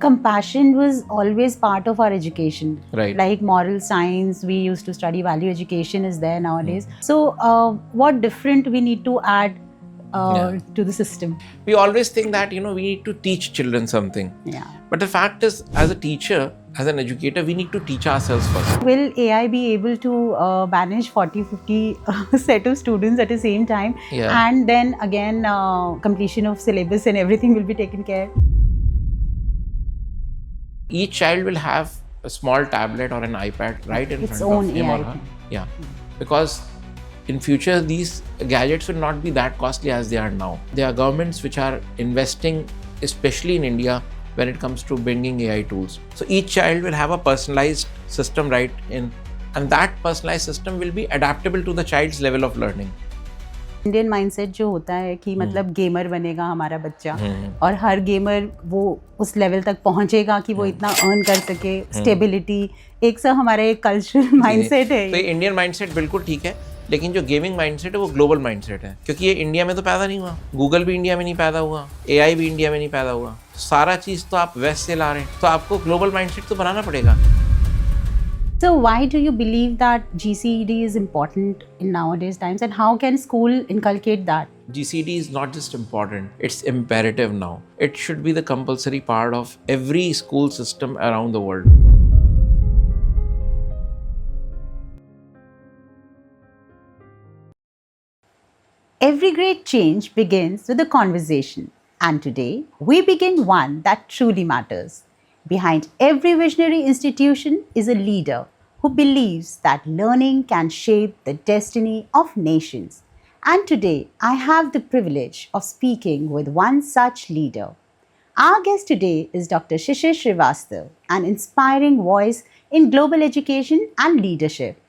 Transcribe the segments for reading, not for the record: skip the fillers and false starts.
compassion was always part of our education. Right. Like moral science, we used to study value education is there nowadays. So what different we need to add to the system? We always think that, we need to teach children something. Yeah. But the fact is, as a teacher, as an educator, we need to teach ourselves first. Will AI be able to manage 40, 50 set of students at the same time? Yeah. And then again, completion of syllabus and everything will be taken care? Each child will have a small tablet or an iPad right in Its front own of him AI or her. thing. Yeah. Because in future, these gadgets will not be that costly as they are now. There are governments which are investing, especially in India, when it comes to bringing AI tools. So each child will have a personalized system right in, and that personalized system will be adaptable to the child's level of learning. Indian mindset जो होता है कि मतलब gamer बनेगा हमारा बच्चा और हर gamer वो उस लेवल तक पहुंचेगा कि वो इतना अर्न कर सके, स्टेबिलिटी एक सा हमारा एक कल्चरल माइंडसेट है। तो इंडियन माइंडसेट बिल्कुल ठीक है, लेकिन जो गेमिंग माइंडसेट है वो ग्लोबल माइंडसेट है, क्योंकि ये इंडिया में तो पैदा नहीं हुआ, गूगल भी इंडिया में नहीं पैदा हुआ, एआई भी इंडिया में नहीं पैदा हुआ, सारा चीज़ तो आप वेस्ट से ला रहे हैं, तो आपको ग्लोबल माइंडसेट तो बनाना पड़ेगा। So why do you believe that GCED is important in nowadays times, and how can school inculcate that? GCD is not just important, it's imperative now. It should be the compulsory part of every school system around the world. Every great change begins with a conversation, and today we begin one that truly matters. Behind every visionary institution is a leader who believes that learning can shape the destiny of nations. And today I have the privilege of speaking with one such leader. Our guest today is Dr. Shishir Srivastava, an inspiring voice in global education and leadership.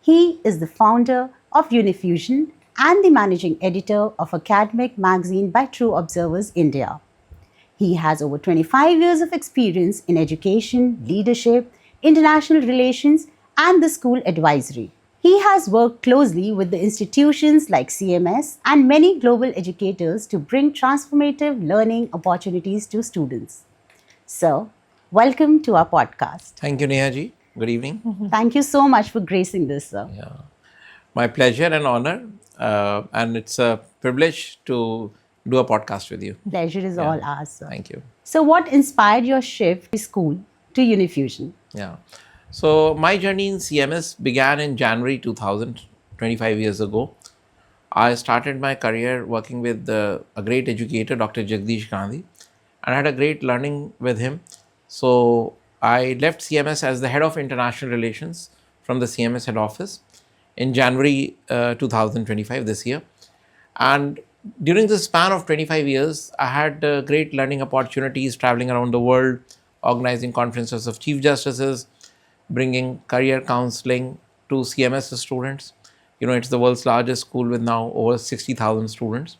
He is the founder of Unifusion and the managing editor of academic magazine by True Observers India. He has over 25 years of experience in education, leadership, international relations, and the school advisory. He has worked closely with the institutions like CMS and many global educators to bring transformative learning opportunities to students. Sir, welcome to our podcast. Thank you, Neha ji. Good evening. Thank you so much for gracing this, sir. Yeah. My pleasure and honor, and it's a privilege to do a podcast with you. Pleasure is all ours, sir. Thank you. So what inspired your shift from school to Unifusion? Yeah. So my journey in CMS began in January 2000, 25 years ago. I started my career working with a great educator, Dr. Jagdish Gandhi, and I had a great learning with him. So I left CMS as the head of international relations from the CMS head office in January 2025 this year. And during the span of 25 years, I had great learning opportunities traveling around the world, organizing conferences of chief justices, bringing career counseling to CMS students. It's the world's largest school with now over 60,000 students.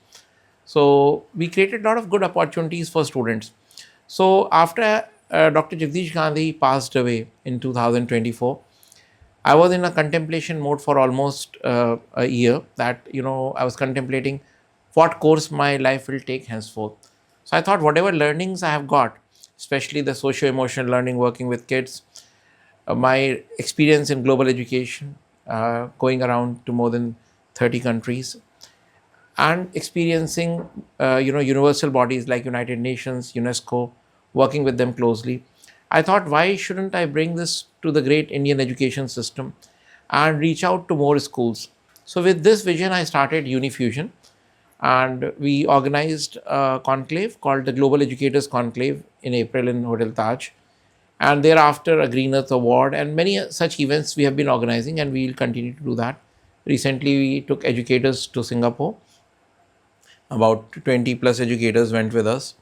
So we created a lot of good opportunities for students. So after Dr. Jagdish Gandhi passed away in 2024, I was in a contemplation mode for almost a year that, I was contemplating what course my life will take henceforth. So I thought whatever learnings I have got, especially the socio-emotional learning, working with kids, my experience in global education, going around to more than 30 countries, and experiencing, universal bodies like United Nations, UNESCO, working with them closely. I thought, why shouldn't I bring this to the great Indian education system and reach out to more schools? So with this vision, I started Unifusion, and we organized a conclave called the Global Educators Conclave in April in Hotel Taj. And thereafter, a Green Earth Award and many such events we have been organizing, and we will continue to do that. Recently, we took educators to Singapore. About 20 plus educators went with us.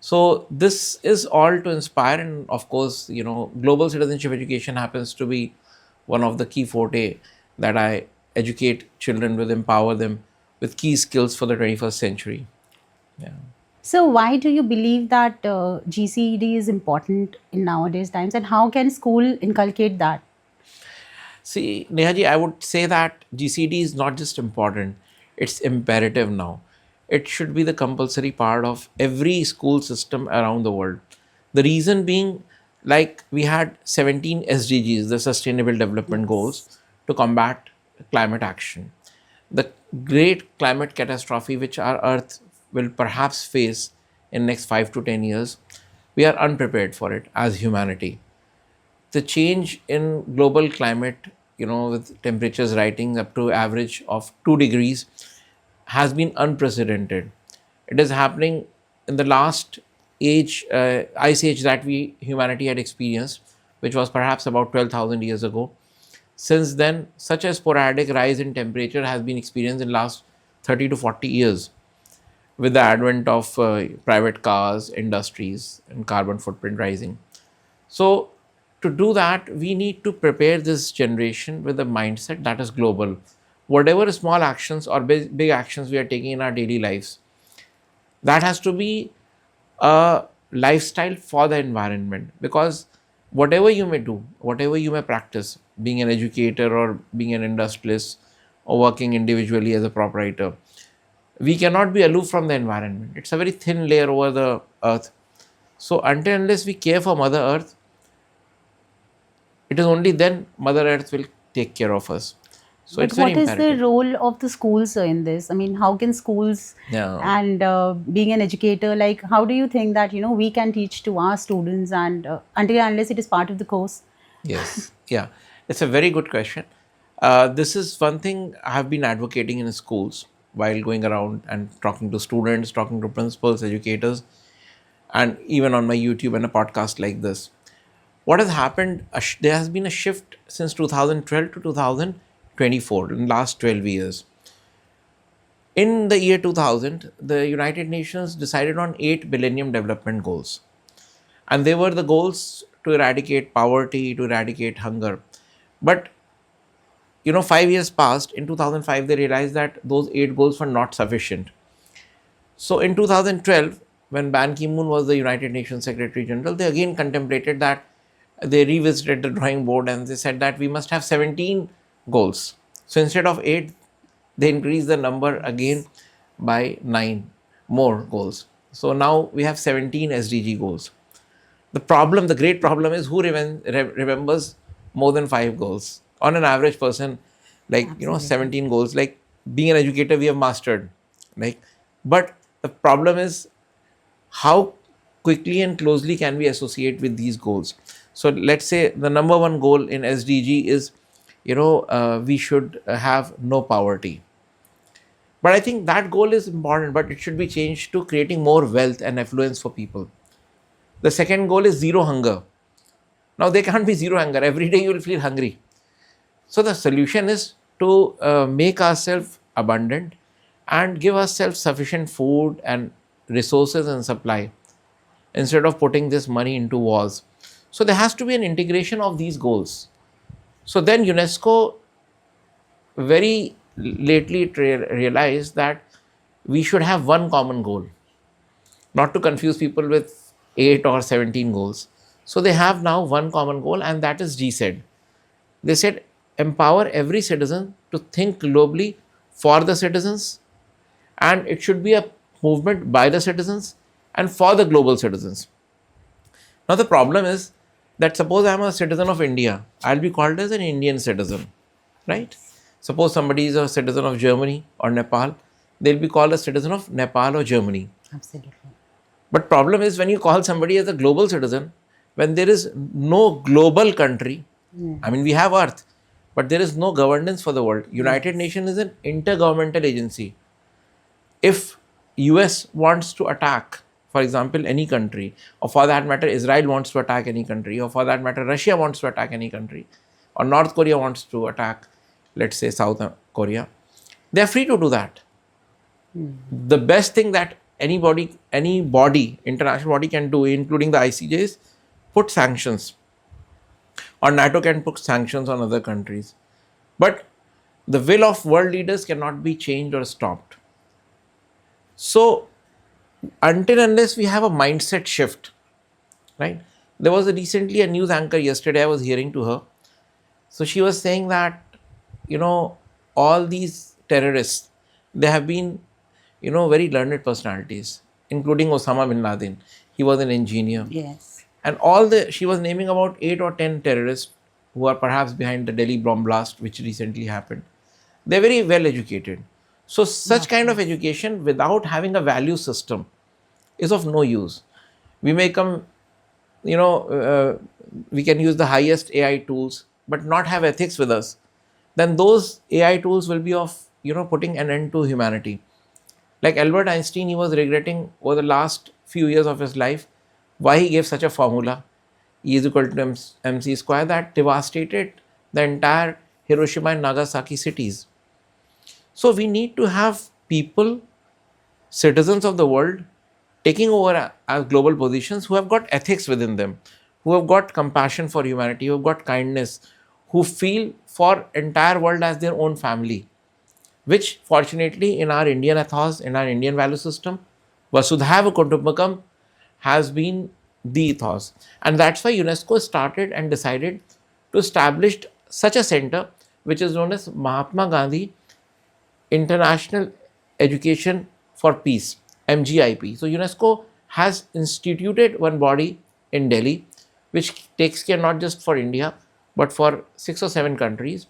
So this is all to inspire, and of course, global citizenship education happens to be one of the key forte that I educate children with, empower them with key skills for the 21st century. Yeah. So why do you believe that GCED is important in nowadays times, and how can school inculcate that? See, Neha ji, I would say that GCD is not just important, it's imperative now. It should be the compulsory part of every school system around the world. The reason being, like we had 17 SDGs, the Sustainable Development Goals, Yes. to combat climate action. The great climate catastrophe which our Earth will perhaps face in next 5 to 10 years, we are unprepared for it as humanity. The change in global climate, with temperatures rising up to average of 2 degrees, has been unprecedented. It is happening in the last ice age that we humanity had experienced, which was perhaps about 12,000 years ago. Since then, such a sporadic rise in temperature has been experienced in last 30 to 40 years with the advent of private cars, industries, and carbon footprint rising. So, to do that, we need to prepare this generation with a mindset that is global. Whatever small actions or big actions we are taking in our daily lives, that has to be a lifestyle for the environment, because whatever you may do, whatever you may practice, being an educator or being an industrialist or working individually as a proprietor, we cannot be aloof from the environment. It's a very thin layer over the earth. So until unless we care for Mother Earth, it is only then Mother Earth will take care of us. So But it's very what is the imperative. role of the schools in this? I mean, how can schools Yeah. and being an educator, like, how do you think that, we can teach to our students and until and unless it is part of the course? Yes. Yeah. It's a very good question. This is one thing I have been advocating in schools while going around and talking to students, talking to principals, educators, and even on my YouTube and a podcast like this. What has happened? There has been a shift since 2012 to 2024 in last 12 years. In the year 2000, the United Nations decided on 8 Millennium Development Goals. And they were the goals to eradicate poverty, to eradicate hunger. But 5 years passed. In 2005, they realized that those 8 goals were not sufficient. So in 2012, when Ban Ki-moon was the United Nations Secretary General, they again contemplated that. They revisited the drawing board and they said that we must have 17 goals. So instead of 8, they increased the number again Yes. by 9 more goals. So now we have 17 SDG goals. The great problem is who remembers more than 5 goals. On an average person, like Absolutely. 17 goals. Like being an educator, we have mastered. Like, but the problem is how quickly and closely can we associate with these goals. So let's say the number one goal in SDG is, we should have no poverty. But I think that goal is important, but it should be changed to creating more wealth and affluence for people. The second goal is zero hunger. Now, there can't be zero hunger. Every day you will feel hungry. So, the solution is to make ourselves abundant and give ourselves sufficient food and resources and supply instead of putting this money into wars. So, there has to be an integration of these goals. So, then UNESCO very lately realized that we should have one common goal, not to confuse people with 8 or 17 goals. So they have now one common goal, and that is GSED. They said empower every citizen to think globally for the citizens, and it should be a movement by the citizens and for the global citizens. Now, the problem is that suppose I'm a citizen of India, I'll be called as an Indian citizen, right? Yes. Suppose somebody is a citizen of Germany or Nepal, they'll be called a citizen of Nepal or Germany. Absolutely. But problem is when you call somebody as a global citizen, when there is no global country, Yeah. I mean we have Earth, but there is no governance for the world. United Yes. Nations is an intergovernmental agency. If US wants to attack, for example, any country, or for that matter, Israel wants to attack any country, or for that matter, Russia wants to attack any country, or North Korea wants to attack, let's say, South Korea, they are free to do that. The best thing that any body, international body can do, including the ICJ, is put sanctions, or NATO can put sanctions on other countries. But the will of world leaders cannot be changed or stopped. So until unless we have a mindset shift, right? There was recently a news anchor yesterday, I was hearing to her. So she was saying that, you know, all these terrorists, they have been, very learned personalities, including Osama bin Laden. He was an engineer. Yes. And she was naming about 8 or 10 terrorists who are perhaps behind the Delhi bomb blast, which recently happened. They're very well educated. So, such Of kind of course. education without having a value system is of no use. We may come, you know, we can use the highest AI tools, but not have ethics with us. Then those AI tools will be of, putting an end to humanity. Like Albert Einstein, he was regretting over the last few years of his life why he gave such a formula, E is equal to mc square, that devastated the entire Hiroshima and Nagasaki cities. So we need to have people, citizens of the world, taking over as global positions who have got ethics within them, who have got compassion for humanity, who have got kindness, who feel for entire world as their own family, which fortunately in our Indian ethos, in our Indian value system, Vasudhaiva Kutumbakam has been the ethos. And that's why UNESCO started and decided to establish such a center, which is known as Mahatma Gandhi International Education for Peace, MGIP. So UNESCO has instituted one body in Delhi which takes care not just for India but for 6 or 7 countries,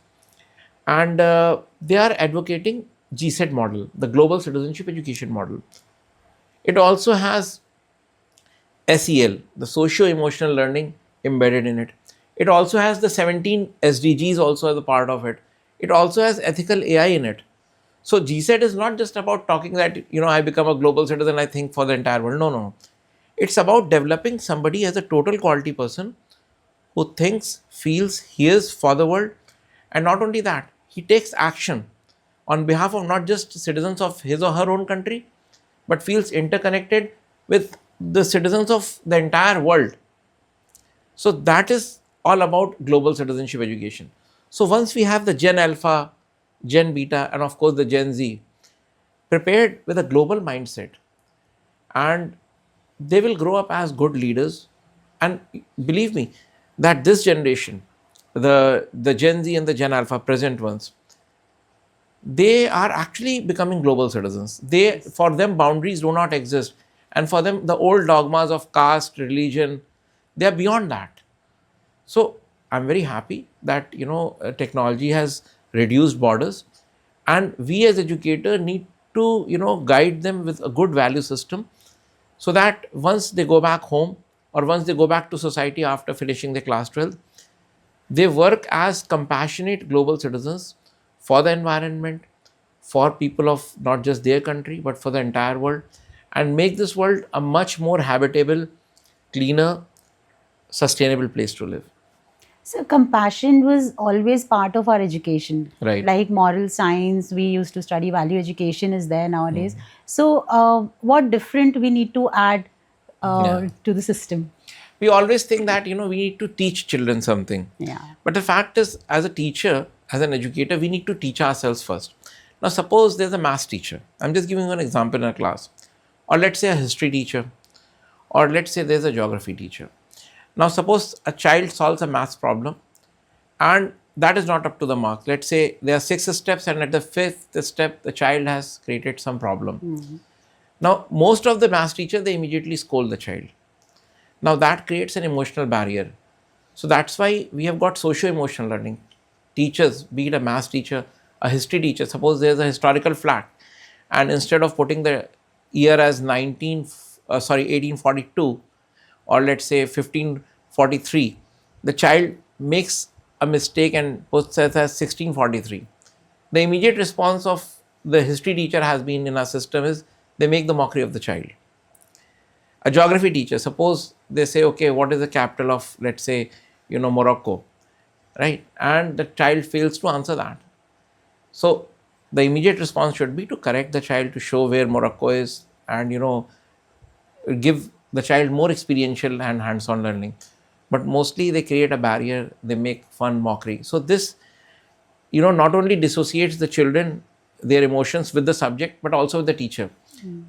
and they are advocating GSET model, the Global Citizenship Education model. It also has SEL, the socio-emotional learning embedded in it. It also has the 17 SDGs also as a part of it. It also has ethical AI in it. So GSET is not just about talking that, I become a global citizen, I think for the entire world. No, no. It's about developing somebody as a total quality person who thinks, feels, hears for the world. And not only that, he takes action on behalf of not just citizens of his or her own country, but feels interconnected with the citizens of the entire world. So that is all about global citizenship education. So once we have the Gen Alpha, Gen Beta, and of course the Gen Z prepared with a global mindset, and they will grow up as good leaders. And believe me, that this generation, the Gen Z and the Gen Alpha, present ones, they are actually becoming global citizens. For them, boundaries do not exist, and for them, the old dogmas of caste, religion, they are beyond that. So I'm very happy that technology has reduced borders, and we as educators need to guide them with a good value system, so that once they go back home or once they go back to society after finishing their class 12, they work as compassionate global citizens for the environment, for people of not just their country but for the entire world, and make this world a much more habitable, cleaner, sustainable place to live. So, compassion was always part of our education. Right. Like moral science, we used to study value education, is there nowadays. So, what different we need to add Yeah. to the system? We always think that we need to teach children something, Yeah. but the fact is, as a teacher, as an educator, we need to teach ourselves first. Now suppose there's a math teacher, I'm just giving you an example in a class, or let's say a history teacher, or let's say there's a geography teacher. Now suppose a child solves a math problem and that is not up to the mark. Let's say there are 6 steps and at the 5th step the child has created some problem. Now most of the math teachers, they immediately scold the child. Now that creates an emotional barrier. So that's why we have got socio-emotional learning. Teachers, be it a math teacher, a history teacher, suppose there's a historical fact, and instead of putting the year as 1842, or let's say 1543, the child makes a mistake and puts it as 1643. The immediate response of the history teacher has been in our system is they make the mockery of the child. A geography teacher, suppose they say, okay, what is the capital of, let's say, Morocco, right? And the child fails to answer that. So the immediate response should be to correct the child, to show where Morocco is, and give the child more experiential and hands-on learning. But mostly they create a barrier, they make fun, mockery. So this not only dissociates the children, their emotions with the subject, but also with the teacher.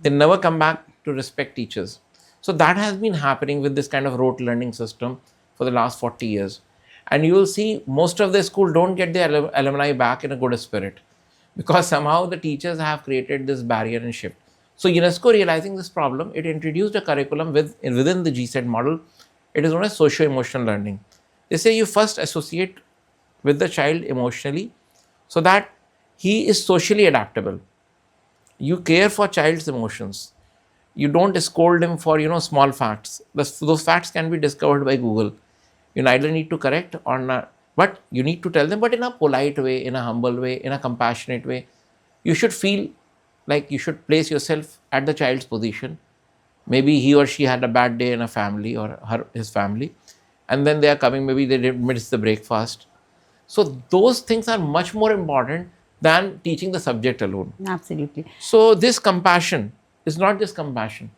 They never come back to respect teachers. So that has been happening with this kind of rote learning system for the last 40 years. And you will see most of the school don't get their alumni back in a good spirit, because somehow the teachers have created this barrier and shift. So UNESCO, realizing this problem, it introduced a curriculum within the GSET model It is known as socio-emotional learning. They say you first associate with the child emotionally so that he is socially adaptable. You care for child's emotions. You don't scold him for small facts. Those facts can be discovered by Google. You neither need to correct or not, but you need to tell them, but in a polite way, in a humble way, in a compassionate way. You should feel like you should place yourself at the child's position. Maybe he or she had a bad day in a family, or his family, and then they are coming, maybe they did miss the breakfast. So those things are much more important than teaching the subject alone. Absolutely. So this compassion is not just compassion.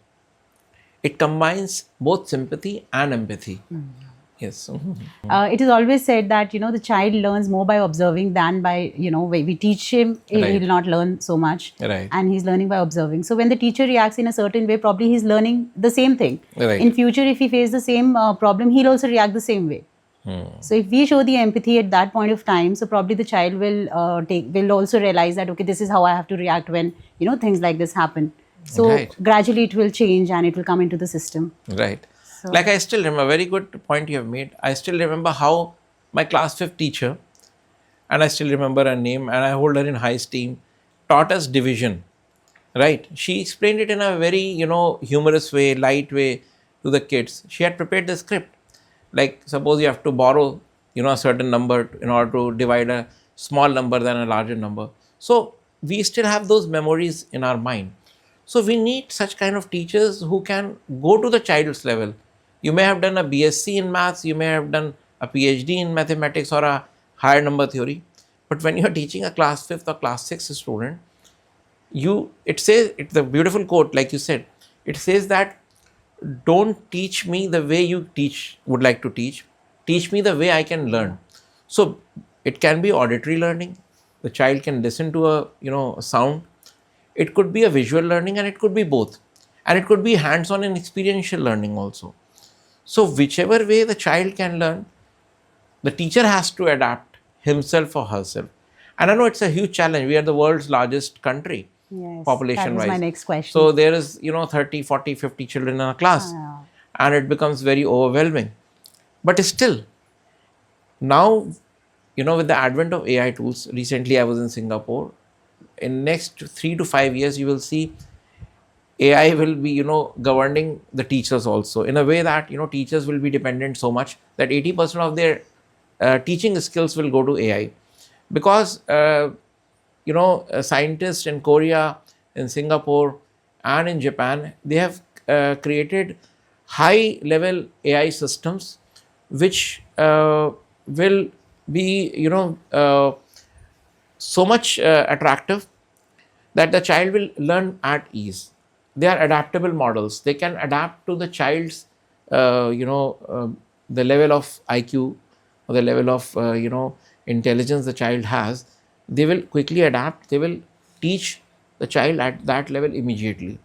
It combines both sympathy and empathy. Yes. It is always said that the child learns more by observing than by when we teach him. Right. He'll not learn so much, Right. and he's learning by observing. So when the teacher reacts in a certain way, probably he's learning the same thing. Right. In future, if he faces the same problem, he'll also react the same way. So if we show the empathy at that point of time, so probably the child will also realize that, okay, this is how I have to react when things like this happen. So Right. gradually it will change and it will come into the system. Right. So- Like I still remember, very good point you have made. I still remember how my class 5th teacher, and I still remember her name, and I hold her in high esteem, taught us division. Right. She explained it in a very, humorous way, light way to the kids. She had prepared the script. Like, suppose you have to borrow, a certain number in order to divide a small number than a larger number. So we still have those memories in our mind. So we need such kind of teachers who can go to the child's level. You may have done a BSc in maths, you may have done a PhD in mathematics or a higher number theory. But when you are teaching a class 5th or class 6th student, it says, it's a beautiful quote, like you said, it says that don't teach me the way you would like to teach me the way I can learn. So it can be auditory learning. The child can listen to a sound. It could be a visual learning, and it could be both. And it could be hands-on and experiential learning also. So whichever way the child can learn, the teacher has to adapt himself or herself. And I know it's a huge challenge. We are the world's largest country, Yes, population wise. that was my next question. So there is 30, 40, 50 children in a class, and it becomes very overwhelming. But still, now, with the advent of AI tools, recently I was in Singapore. In next 3 to 5 years, you will see AI will be, governing the teachers also, in a way that, teachers will be dependent so much that 80% of their teaching skills will go to AI. Because, scientists in Korea, in Singapore, and in Japan, they have created high level AI systems which will be, so much attractive that the child will learn at ease. They are adaptable models. They can adapt to the child's, the level of IQ or the level of, intelligence the child has. They will quickly adapt. They will teach the child at that level immediately.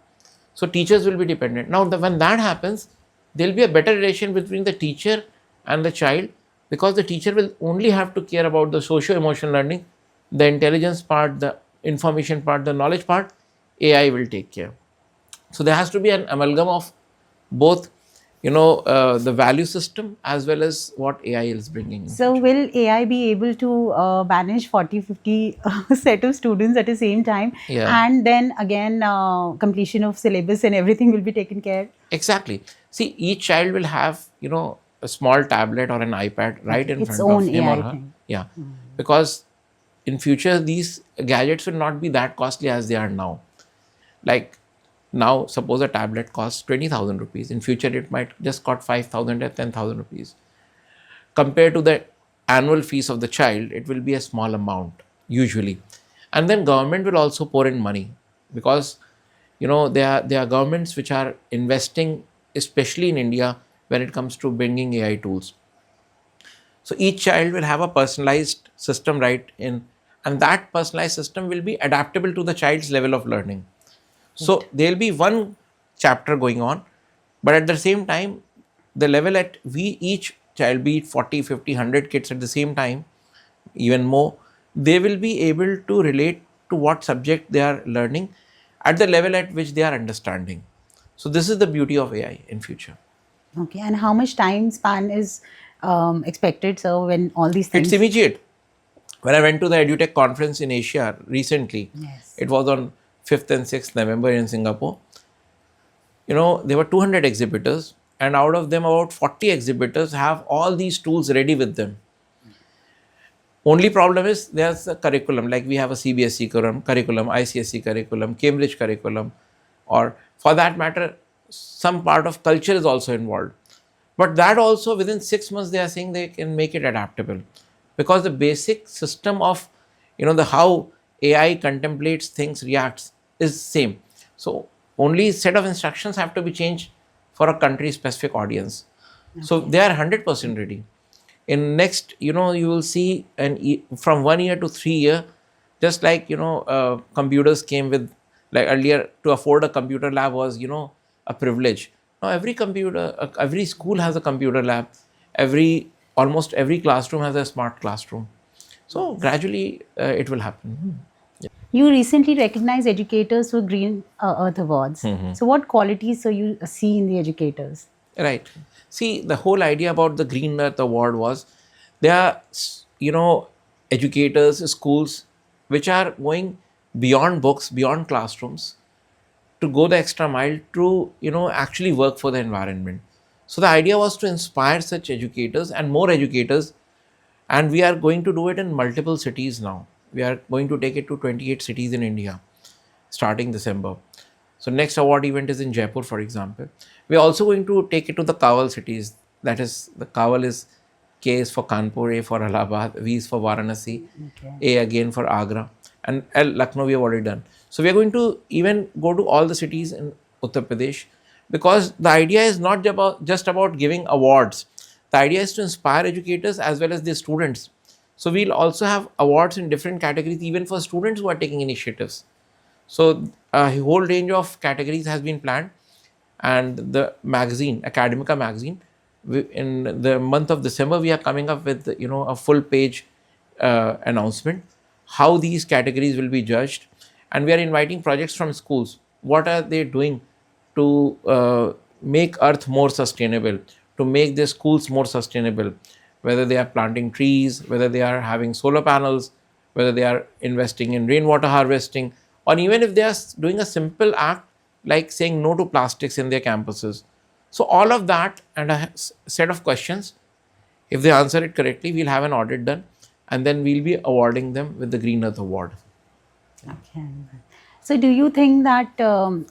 So teachers will be dependent. Now, when that happens, there will be a better relation between the teacher and the child, because the teacher will only have to care about the socio-emotional learning, the intelligence part, the information part, the knowledge part. AI will take care. So there has to be an amalgam of both, the value system as well as what AI is bringing in. So will AI be able to manage 40, 50 set of students at the same time? Yeah. And then again, completion of syllabus and everything will be taken care? Exactly. See, each child will have, a small tablet or an iPad right in Its front own of him AI or her. thing. Yeah. Because in future, these gadgets will not be that costly as they are now. Like now, suppose a tablet costs 20,000 rupees. In future, it might just cost 5,000 or 10,000 rupees. Compared to the annual fees of the child, it will be a small amount usually. And then government will also pour in money, because there are governments which are investing, especially in India, when it comes to bringing AI tools. So each child will have a personalized system right in, and that personalized system will be adaptable to the child's level of learning. So there will be one chapter going on, but at the same time, the level at each child, be it 40, 50, 100 kids at the same time, even more, they will be able to relate to what subject they are learning at the level at which they are understanding. So this is the beauty of AI in future. Okay, and how much time span is expected, so when all these It's things? immediate. When I went to the EduTech conference in Asia recently, Yes. it was on 5th and 6th November in Singapore. There were 200 exhibitors, and out of them, about 40 exhibitors have all these tools ready with them. Only problem is there's a curriculum, like we have a CBSE curriculum, ICSE curriculum, Cambridge curriculum, or for that matter, some part of culture is also involved. But that also within 6 months they are saying they can make it adaptable, because the basic system of the how AI contemplates things, reacts, is same. So only set of instructions have to be changed for a country specific audience. So Okay. they are 100% ready. In next, you will see from 1 year to 3 year, just like computers came with, like earlier to afford a computer lab was a privilege. Now every school has a computer lab. Almost every classroom has a smart classroom. So Yes. gradually it will happen. You recently recognized educators for Green Earth Awards. So, what qualities so you see in the educators? Right. See, the whole idea about the Green Earth Award was there are, educators, schools which are going beyond books, beyond classrooms, to go the extra mile to, actually work for the environment. So the idea was to inspire such educators and more educators, and we are going to do it in multiple cities now. We are going to take it to 28 cities in India starting December. So next award event is in Jaipur, for example. We are also going to take it to the Kawal cities. That is, the Kawal is K is for Kanpur, A for Allahabad, V is for Varanasi, Okay. A again for Agra, and L Lucknow we have already done. So we are going to even go to all the cities in Uttar Pradesh, because the idea is not just about giving awards. The idea is to inspire educators as well as their students. So we'll also have awards in different categories, even for students who are taking initiatives. So a whole range of categories has been planned, and the magazine, Academica magazine, in the month of December, we are coming up with a full page announcement how these categories will be judged, and we are inviting projects from schools. What are they doing to make Earth more sustainable, to make their schools more sustainable? Whether they are planting trees, whether they are having solar panels, whether they are investing in rainwater harvesting, or even if they are doing a simple act like saying no to plastics in their campuses. So, all of that and a set of questions, if they answer it correctly, we'll have an audit done, and then we'll be awarding them with the Green Earth Award. Okay. So, do you think that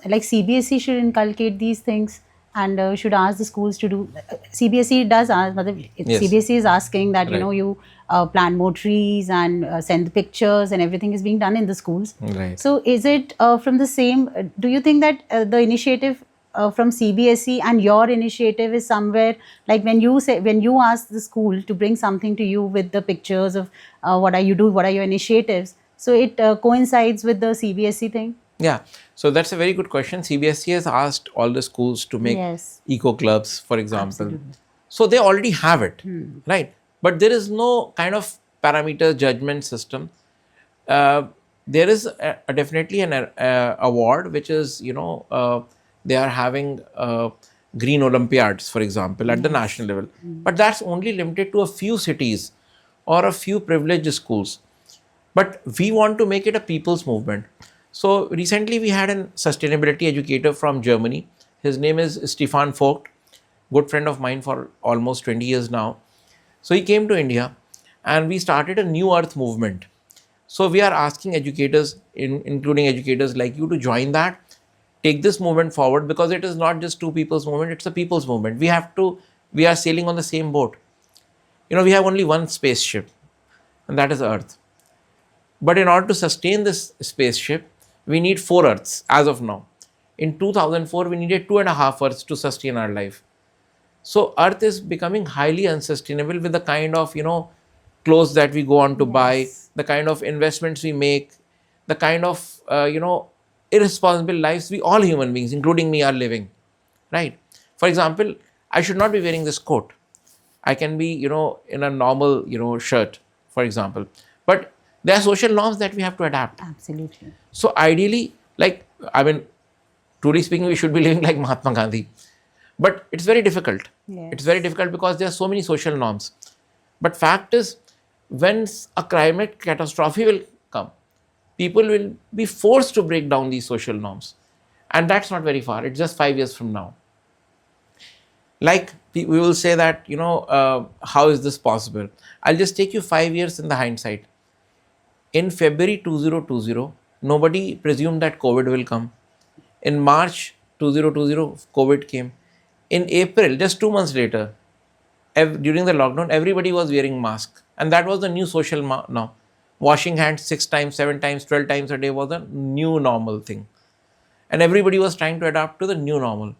like CBSE should inculcate these things and should ask the schools to do? CBSE does ask, Yes, CBSE is asking that right, you plant more trees and send the pictures and everything is being done in the schools. right. So, is it from the same? Do you think that the initiative from CBSE and your initiative is somewhere like when you ask the school to bring something to you with the pictures of what are you do, what are your initiatives? So it coincides with the CBSE thing? Yeah, so that's a very good question. CBSE has asked all the schools to make Yes, eco clubs, for example. absolutely. So they already have it, right? But there is no kind of parameter judgment system. Uh, there is definitely an award which is, they are having green Olympiads, for example, at the Yes. national level. But that's only limited to a few cities or a few privileged schools, but we want to make it a people's movement. So recently we had a sustainability educator from Germany. His name is Stefan Vogt, good friend of mine for almost 20 years now. So he came to India, and we started a new earth movement. So we are asking educators, including educators like you, to join that, take this movement forward, because it is not just two people's movement, it's a people's movement. We are sailing on the same boat. We have only one spaceship, and that is Earth. But in order to sustain this spaceship, we need four Earths as of now. In 2004, we needed 2.5 Earths to sustain our life. So Earth is becoming highly unsustainable with the kind of clothes that we go on to buy, Yes. the kind of investments we make, the kind of irresponsible lives we all human beings, including me, are living. Right? For example, I should not be wearing this coat. I can be, in a normal, shirt, for example. But there are social norms that we have to adapt. Absolutely. So ideally, like, I mean, truly speaking, we should be living like Mahatma Gandhi. But it's very difficult. It's very Yes. difficult because there are so many social norms. But fact is, when a climate catastrophe will come, people will be forced to break down these social norms. And that's not very far. It's just 5 years from now. Like we will say that, how is this possible? I'll just take you 5 years in the hindsight. In February 2020, nobody presumed that COVID will come. In March 2020, COVID came. In April, just 2 months later, during the lockdown, everybody was wearing mask, and that was the new social now. Washing hands 6 times, 7 times, 12 times a day was a new normal thing, and everybody was trying to adapt to the new normal.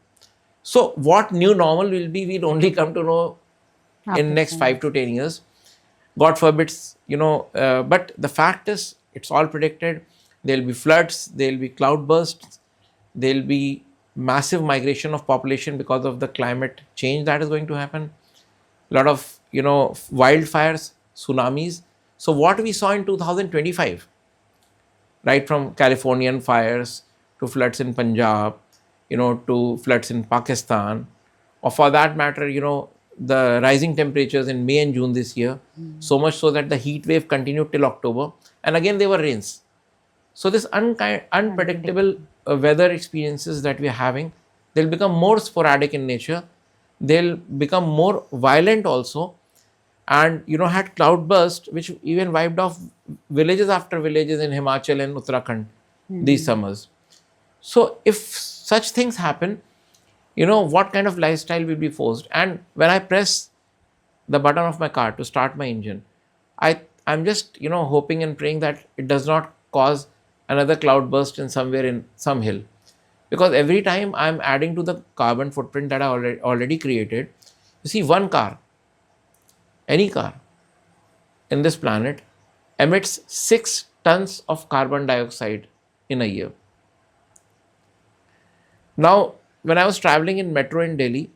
So what new normal will be, we'll only come to know in After next 5 years. 5 to 10 years. God forbids, but the fact is, it's all predicted. There'll be floods, there'll be cloud bursts, there'll be massive migration of population because of the climate change that is going to happen. A lot of, wildfires, tsunamis. So what we saw in 2025, right from Californian fires to floods in Punjab, to floods in Pakistan, or for that matter, the rising temperatures in May and June this year, so much so that the heat wave continued till October, and again there were rains. So this unpredictable Unpredictable. weather experiences that we are having, they'll become more sporadic in nature. They'll become more violent also, and had cloudburst which even wiped off villages after villages in Himachal and Uttarakhand these summers. So if such things happen, what kind of lifestyle will be forced? And when I press the button of my car to start my engine, I'm just hoping and praying that it does not cause another cloudburst in somewhere in some hill, because every time I'm adding to the carbon footprint that I already created. You see, one car, any car in this planet, emits 6 tons of carbon dioxide in a year. Now, when I was traveling in metro in Delhi,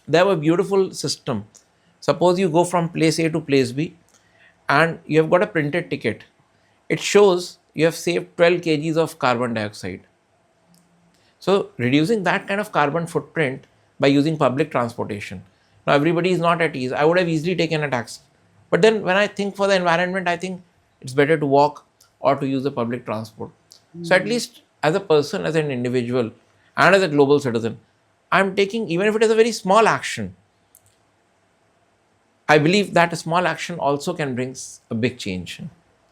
they have a beautiful system. Suppose you go from place A to place B and you have got a printed ticket. It shows you have saved 12 kgs of carbon dioxide. So, reducing that kind of carbon footprint by using public transportation. Now, everybody is not at ease. I would have easily taken a taxi. But then, when I think for the environment, I think it's better to walk or to use the public transport. So, at least as a person, as an individual, and as a global citizen, I'm taking, even if it is a very small action, I believe that a small action also can bring a big change.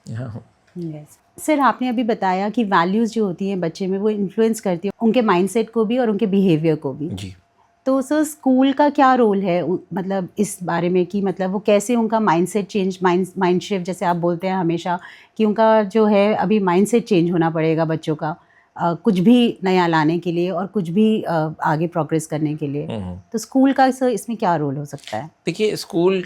Yeah. Yes sir, आपने अभी बताया कि values जो होती हैं बच्चे में वो इन्फ्लुएंस करती है उनके माइंडसेट को भी और उनके बिहेवियर को भी। जी। तो सर स्कूल का क्या रोल है मतलब इस बारे में कि मतलब वो कैसे उनका माइंडसेट चेंज माइंड शिफ्ट, जैसे आप बोलते हैं हमेशा कि उनका जो है अभी माइंडसेट चेंज होना पड़ेगा बच्चों का, कुछ भी नया लाने के लिए और कुछ भी आगे प्रोग्रेस करने के लिए। तो स्कूल का सर इसमें क्या रोल हो सकता है? देखिए, स्कूल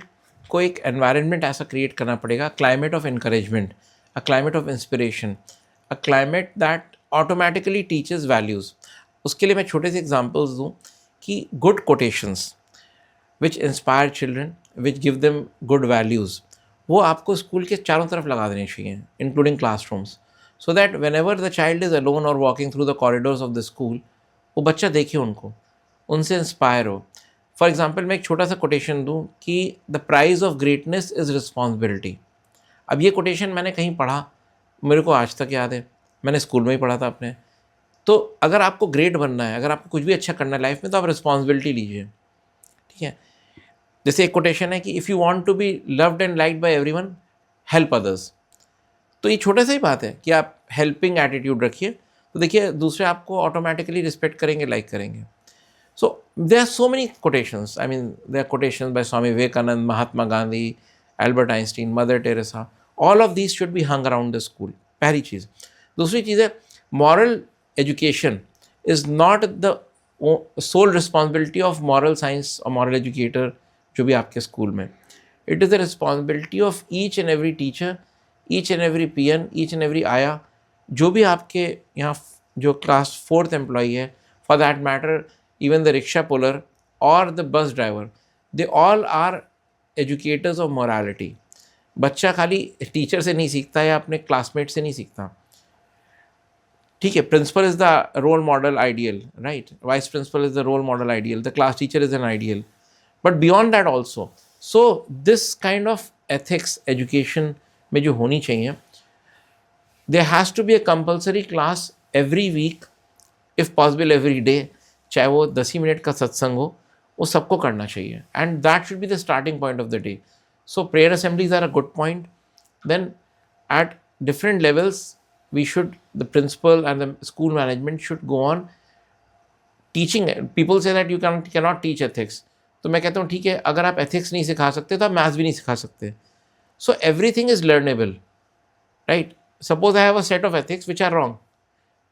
को एक एनवायरनमेंट ऐसा क्रिएट करना पड़ेगा, climate of encouragement, a climate of inspiration, a climate that automatically teaches values. उसके लिए मैं छोटे से एग्जांपल्स दूँ कि good quotations which inspire children, which give them good values, वो आपको स्कूल के चारों तरफ लगा देने चाहिए, including classrooms, so that whenever the child is alone और walking through the corridors of the school, वो बच्चा देखे उनको, उनसे इंस्पायर हो। फॉर एग्जाम्पल, मैं एक छोटा सा कोटेशन दूँ कि the price of greatness is responsibility. अब ये कोटेशन मैंने कहीं पढ़ा, मेरे को आज तक याद है, मैंने स्कूल में ही पढ़ा था अपने। तो अगर आपको ग्रेट बनना है, अगर आपको कुछ भी अच्छा करना है लाइफ में, तो आप रिस्पॉन्सिबिलिटी लीजिए, ठीक है। जैसे एक कोटेशन है कि if you want to be loved and liked by everyone, help others. तो ये छोटा सा ही बात है कि आप हेल्पिंग एटीट्यूड रखिए, तो देखिए दूसरे आपको ऑटोमेटिकली रिस्पेक्ट करेंगे, लाइक करेंगे। So there are so many quotations, I mean there are quotations by Swami Vivekananda, Mahatma Gandhi, Albert Einstein, Mother Teresa. All of these should be hung around the school, पहली चीज़। दूसरी चीज़ है, moral education is not the sole responsibility of moral science और moral educator जो भी आपके school में। It is the responsibility of each and every teacher, each and every peon, each and every ayah, जो भी आपके यहाँ जो क्लास 4th एम्प्लॉई है, for that matter even the rickshaw puller और the bus driver, they all are educators of morality. बच्चा खाली teacher से नहीं सीखता या अपने क्लासमेट से नहीं सीखता, ठीक है, principal is the role model ideal, right? Vice principal is the role model ideal, the class teacher is an ideal, but beyond that also. So this kind of ethics education में जो होनी चाहिए, there has to be a compulsory class every week, if possible every day, चाहे वो 10 ही minute का सत्संग हो, वो सबको करना चाहिए, and that should be the starting point of the day. So prayer assemblies are a good point. Then at different levels, we should, the principal and the school management should go on teaching. People say that you cannot teach ethics. तो मैं कहता हूँ ठीक है, अगर आप ethics नहीं सिखा सकते तो आप maths भी नहीं सिखा सकते. So everything is learnable, right? Suppose I have a set of ethics which are wrong,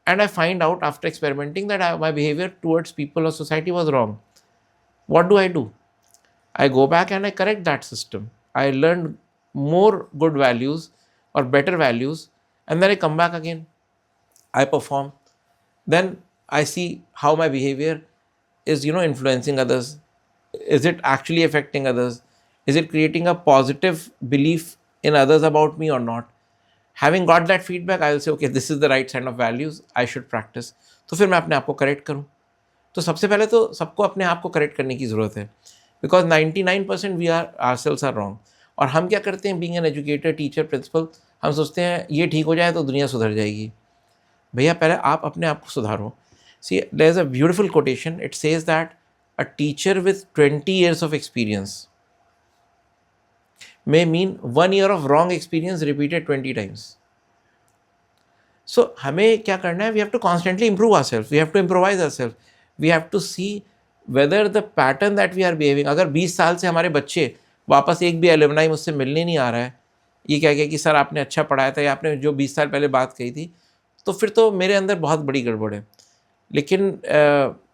and I find out after experimenting that my behavior towards people or society was wrong. What do? I go back and I correct that system. I learn more good values or better values, and then I come back again. I perform. Then I see how my behavior is, influencing others. Is it actually affecting others? Is it creating a positive belief in others about me or not? Having got that feedback, I will say, okay, this is the right set of values I should practice. तो फिर मैं अपने आप को correct करूँ. तो सबसे पहले तो सबको अपने आप को करेक्ट करने की ज़रूरत है, because 99% we are ourselves are wrong. और हम क्या करते हैं, being an educator, teacher, principal, हम सोचते हैं ये ठीक हो जाए तो दुनिया सुधर जाएगी. भैया पहले आप अपने आप को सुधारो. See, there is a beautiful quotation. It says that a teacher with 20 years of experience may mean 1 year of wrong experience repeated 20 times. So हमें क्या करना है, we have to constantly improve ourselves, we have to improvise ourselves, we have to see whether the pattern that we are behaving. अगर 20 साल से हमारे बच्चे वापस एक भी एलुमनाई मुझसे मिलने नहीं आ रहा है, ये क्या कि सर आपने अच्छा पढ़ाया था या आपने जो 20 साल पहले बात कही थी, तो फिर तो मेरे अंदर बहुत बड़ी गड़बड़ है. लेकिन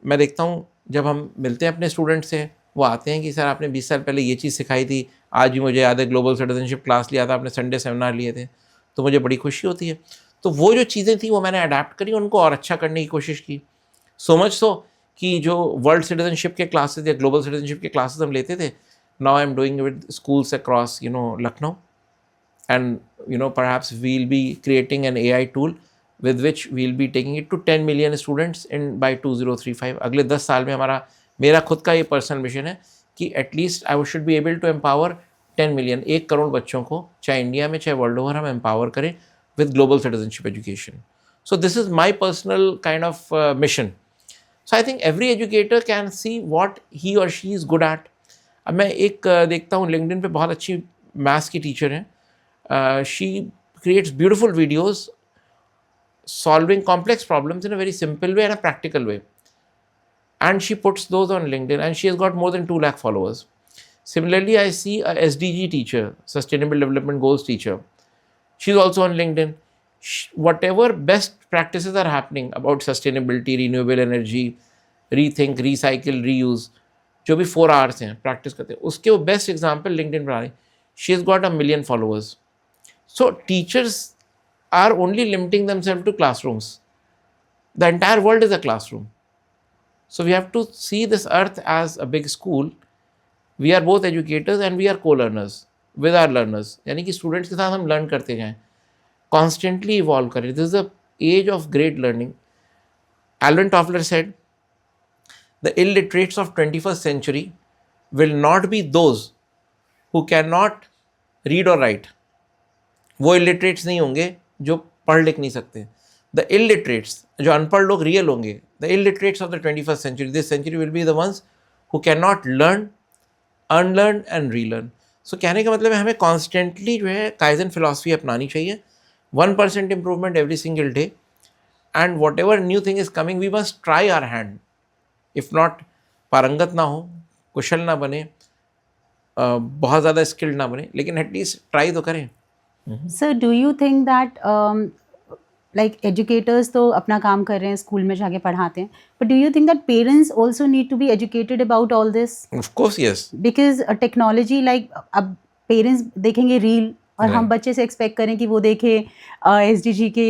मैं देखता हूँ जब हम मिलते हैं अपने स्टूडेंट्स से, वो आते हैं कि सर आपने 20 साल पहले ये चीज़ सिखाई थी, आज भी मुझे याद है ग्लोबल सिटीजनशिप क्लास लिया था आपने, संडे सेमिनार लिए थे, तो मुझे बड़ी खुशी होती है. तो वो जो चीज़ें थी वो मैंने अडेप्ट करी, उनको और अच्छा करने की कोशिश की. सो मच सो कि जो वर्ल्ड सिटीजनशिप के क्लासेस या ग्लोबल सिटीजनशिप के क्लासेस हम लेते थे, now I am doing with schools across Lucknow, and perhaps we'll be creating an AI tool with which we'll be taking it to 10 million students in by 2035. अगले 10 साल में मेरा खुद का ये पर्सनल मिशन है कि at least I should be able to empower 10 million, 1 crore बच्चों को, चाहे इंडिया में चाहे वर्ल्ड ओवर, हम एम्पावर करें with global citizenship education. So this is my personal kind of mission. So I think every educator can see what he or she is good at. अब मैं एक देखता हूँ लिंक्डइन पे बहुत अच्छी मैथ्स की टीचर हैं. She creates beautiful videos solving complex problems in a very simple way and a practical way. And she puts those on LinkedIn and she has got more than 2 lakh followers. Similarly, I see a SDG teacher, Sustainable Development Goals teacher. She's also on LinkedIn. Whatever best practices are happening about sustainability, renewable energy, rethink, recycle, reuse, जो भी 4 hours हैं practice करते हैं, उसके वो best example LinkedIn पर आ रही. She has got 1 million followers. So teachers are only limiting themselves to classrooms. The entire world is a classroom. So we have to see this earth as a big school. We are both educators and we are co-learners with our learners. यानी कि students के साथ हम learn करते जाएं, constantly evolve करें. This is the age of great learning. Alvin Toffler said, the illiterates of 21st century will not be those who cannot read or write. वो illiterates नहीं होंगे जो पढ़ लिख नहीं सकते. द illiterates, जो अनपढ़ लोग रियल होंगे, the illiterates of the 21st century, this century will be the ones who cannot learn, unlearn and relearn. So कहने का मतलब है हमें कॉन्स्टेंटली जो है काइजन फिलॉसफी अपनानी चाहिए. 1% improvement every single day, and what ever new thing is coming we must try our hand. If not, पारंगत ना हो, कुशल ना बने, बहुत ज़्यादा स्किल्ड ना बने, लेकिन एटलीस्ट ट्राई तो करें. So do you think that like educators तो अपना काम कर रहे हैं, स्कूल में जाके पढ़ाते हैं, but do you think that parents also need to be educated about all this? Of course, yes. Because technology, like अब पेरेंट्स देखेंगे रील और हम बच्चे से एक्सपेक्ट करें कि वो देखे SDG के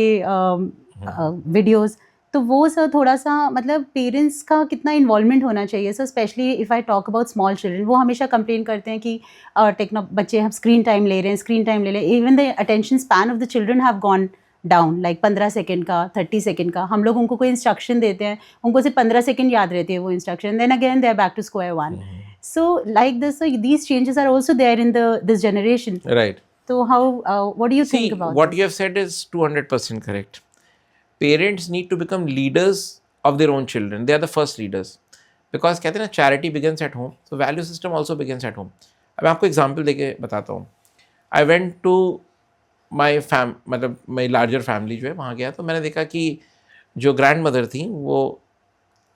वीडियोस, तो वो सर थोड़ा सा मतलब पेरेंट्स का कितना इन्वॉल्वमेंट होना चाहिए. So specially if I talk about small children, वो हमेशा कंप्लेन करते हैं कि बच्चे हम स्क्रीन टाइम ले रहे हैं, even the attention span of the children have gone down, like 15 second का, 30 सेकंड का, हम लोग उनको कोई इंस्ट्रक्शन देते हैं, उनको सिर्फ 15 सेकंड याद रहती है वो instruction, then again they are back to square one. So like this, so these changes are also there in this generation. Right. So how, what do you think about what this? you have said is 200% correct. Parents need to become leaders of their own children. They are the first leaders. Because कहते हैं ना, charity begins at home, so value system also begins at home. अब मैं आपको example देके बताता हूँ. I went to मतलब my larger family जो है, वहाँ गया तो मैंने देखा कि जो ग्रैंड मदर थी वो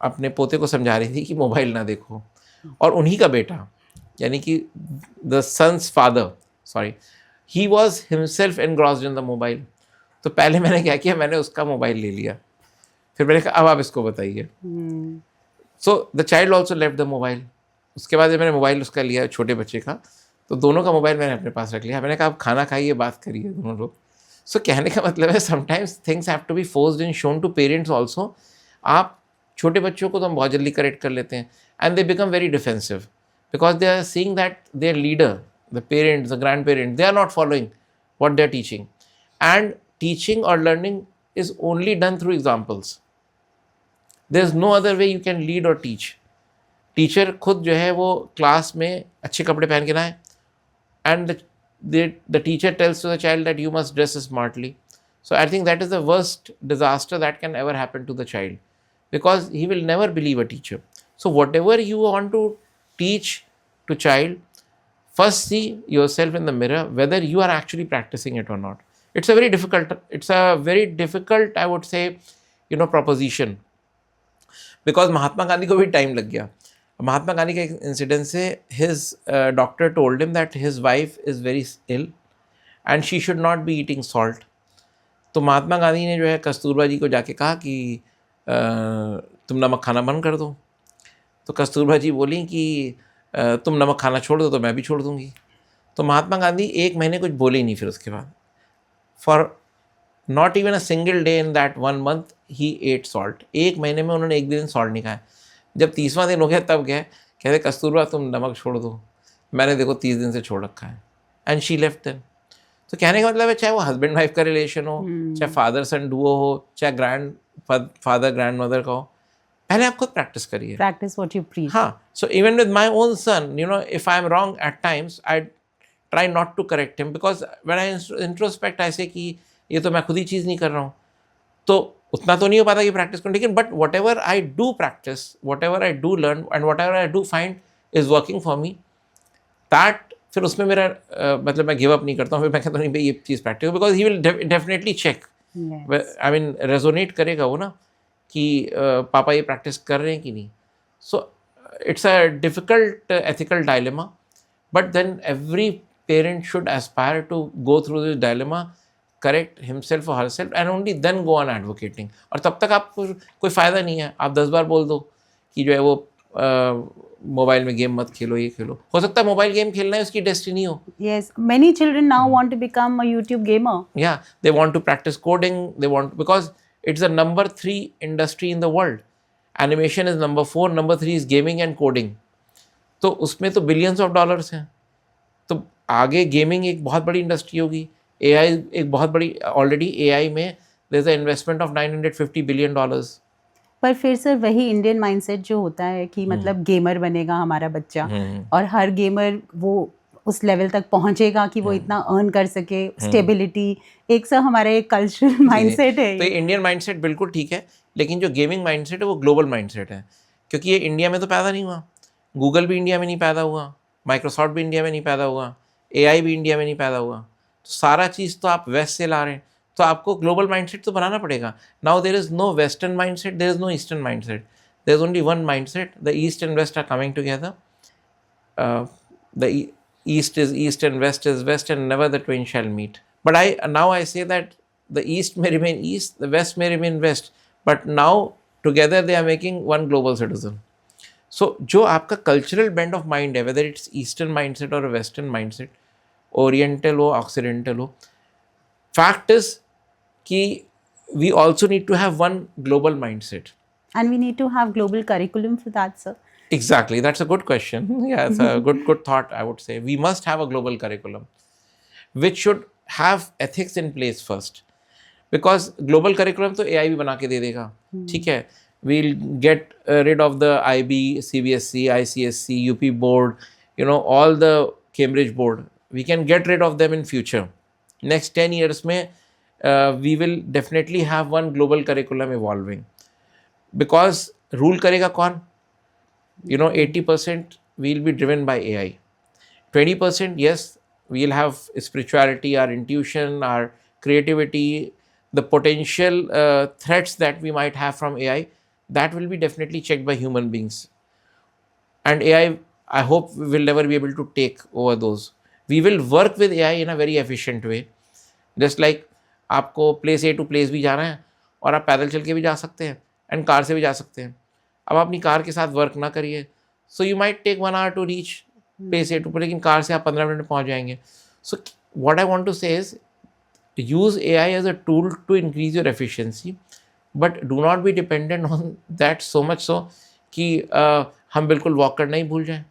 अपने पोते को समझा रही थी कि मोबाइल ना देखो, और उन्हीं का बेटा, यानी कि the son's father, sorry, he was himself engrossed in the mobile. तो पहले मैंने क्या किया, मैंने उसका मोबाइल ले लिया, फिर मैंने कहा अब आप इसको बताइए. So the child also left the mobile. उसके बाद जब मैंने मोबाइल उसका लिया, छोटे बच्चे का, तो दोनों का मोबाइल मैंने अपने पास रख लिया. मैंने कहा आप खाना खाइए, बात करिए दोनों लोग. सो कहने का मतलब है, sometimes things have to be forced and shown to parents also. आप छोटे बच्चों को तो हम बहुत जल्दी करेक्ट कर लेते हैं, and they become very defensive because they are seeing that their leader, the parents, the grandparents, they are not following what they are teaching. And teaching or learning is only done through examples. There is no other way you can lead or teach. Teacher खुद जो है वो class में अच्छे कपड़े पहन के ना आए, and the teacher tells to the child that you must dress smartly. So I think that is the worst disaster that can ever happen to the child, because he will never believe a teacher. So whatever you want to teach to child, first see yourself in the mirror whether you are actually practicing it or not. It's a very difficult, I would say, proposition. Because Mahatma Gandhi को भी time लग गया. महात्मा गांधी के incident से his doctor told him that his wife is very ill and she should not be eating salt. तो महात्मा गांधी ने जो है कस्तूरबा जी को जाके कहा कि तुम नमक खाना बंद कर दो. तो कस्तूरबा जी बोली कि तुम नमक खाना छोड़ दो तो मैं भी छोड़ दूंगी. तो महात्मा गांधी 1 महीने कुछ बोले ही नहीं. फिर उसके बाद for not even a single day in that 1 month he ate salt. 1 महीने में उन्होंने एक दिन सॉल्ट नहीं खाया. जब 30वां दिन हो गया तब गए, कहते कस्तूरबा तुम नमक छोड़ दो, मैंने देखो 30 दिन से छोड़ रखा है. And she left them. तो कहने का मतलब है, चाहे वो हस्बैंड वाइफ का रिलेशन हो, चाहे फादर सन डुओ हो, चाहे ग्रैंड फादर ग्रैंड मदर का हो, पहले आप खुद प्रैक्टिस करिए. Practice what you preach. हाँ. So even with my own son, if I am wrong at times, I try not to correct him, because when I introspect, I say कि ये तो मैं खुद ही चीज़ नहीं कर रहा हूँ, तो उतना तो नहीं हो पाता कि प्रैक्टिस करूँ. लेकिन but what ever I do practice, what ever I do learn and what ever I do find is working for me, that फिर उसमें मेरा मतलब मैं गिव अप नहीं करता हूँ. फिर मैं कहता हूँ नहीं भाई ये चीज़ practice, because he will definitely check, I mean resonate करेगा वो ना कि पापा ये प्रैक्टिस कर रहे हैं कि नहीं. So it's a difficult ethical dilemma, but then every parent should aspire to go through this dilemma, correct himself और herself, and only then go on advocating. और तब तक आपको कोई फ़ायदा नहीं है. आप 10 बार बोल दो कि जो है वो मोबाइल में गेम मत खेलो, ये खेलो. हो सकता है मोबाइल गेम खेलना है उसकी डेस्टिनी हो. Yes, many children now want to become a YouTube gamer. Yeah, they want to practice coding, they want, because it's the number 3 industry in the world. Animation is number 4, number 3 is gaming and coding. तो उसमें तो billions of dollars हैं. तो आगे gaming एक बहुत बड़ी industry होगी. AI एक बहुत बड़ी, ऑलरेडी AI में there's an investment of $950 billion. पर फिर सर वही इंडियन माइंडसेट जो होता है कि मतलब गेमर बनेगा हमारा बच्चा, और हर गेमर वो उस लेवल तक पहुंचेगा कि वो इतना अर्न कर सके, स्टेबिलिटी, एक सर हमारा एक कल्चरल माइंडसेट है. तो ये इंडियन माइंडसेट बिल्कुल ठीक है, लेकिन जो गेमिंग माइंडसेट है वो ग्लोबल माइंडसेट है, क्योंकि ये इंडिया में तो पैदा नहीं हुआ. गूगल भी इंडिया में नहीं पैदा हुआ, माइक्रोसॉफ्ट भी इंडिया में नहीं पैदा हुआ, AI भी इंडिया में नहीं पैदा हुआ. तो सारा चीज़ तो आप वेस्ट से ला रहे हैं, तो आपको ग्लोबल माइंडसेट तो बनाना पड़ेगा. Now there is no western mindset, there is no eastern mindset, there is only one mindset. The east and west are coming together. The east is east and west is west, and never the twain shall meet. But I say that the east may remain east, the west may remain west, but now together they are making one global citizen. So जो आपका cultural bent of mind है, whether it's eastern mindset or a western mindset, oriental हो, occidental हो, fact is कि we also need to have one global mindset. And we need to have global curriculum for that, sir. Exactly, that's a good question. Yeah, it's a good thought, I would say. We must have a global curriculum which should have ethics in place first. Because global curriculum तो AI भी बना के दे देगा, ठीक है. We'll get rid of the IB, CBSE, ICSE, UP board, all the Cambridge board. We can get rid of them in future. Next 10 years में we will definitely have one global curriculum evolving. Because rule करेगा कौन? 80% will be driven by AI. 20%, yes, we'll have spirituality, our intuition, our creativity, the potential threats that we might have from AI, that will be definitely checked by human beings. And AI, I hope, will never be able to take over those. We will work with AI in a very efficient way. Just like आपको place A to place B जाना है और आप पैदल चल के भी जा सकते हैं एंड कार से भी जा सकते हैं. अब अपनी कार के साथ वर्क ना करिए, so you might take 1 hour to reach place A to, लेकिन कार से आप 15 मिनट में पहुंच जाएंगे. So what I want to say is use AI as a tool to increase your efficiency, but do not be dependent on that so much so कि हम बिल्कुल walk करना ही भूल जाएं,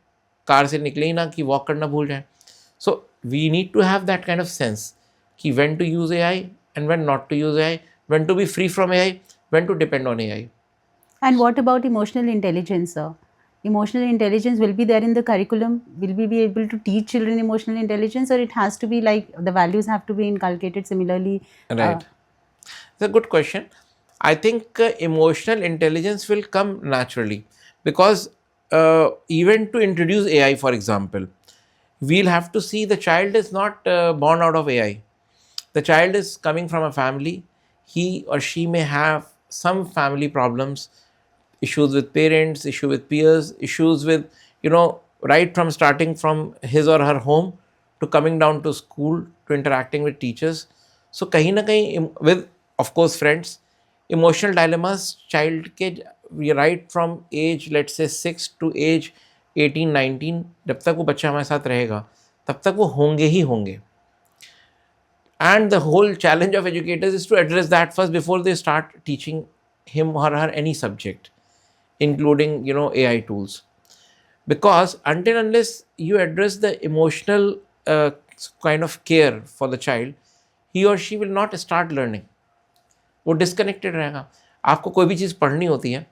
कार से निकले ही ना कि वॉक करना भूल जाएं. So we need to have that kind of sense कि when to use AI and when not to use AI, when to be free from AI, when to depend on AI. And what about emotional intelligence, sir? Emotional intelligence will be there in the curriculum. Will we be able to teach children emotional intelligence, or it has to be like the values have to be inculcated similarly? Right. It's a good question. I think emotional intelligence will come naturally because even to introduce AI, for example, we'll have to see the child is not born out of AI. The child is coming from a family. He or she may have some family problems, issues with parents, issue with peers, issues with, right from starting from his or her home to coming down to school to interacting with teachers. So kahin na kahin with, of course, friends, emotional dilemmas child के right from age, let's say 6 to age 18, 19, जब तक वो बच्चा हमारे साथ रहेगा तब तक वो होंगे ही होंगे. And the whole challenge of educators is to address that first before they start teaching him or her any subject, including AI tools. Because until unless you address the emotional kind of care for the child, he or she will not start learning. वो disconnected रहेगा. आपको कोई भी चीज़ पढ़नी होती है,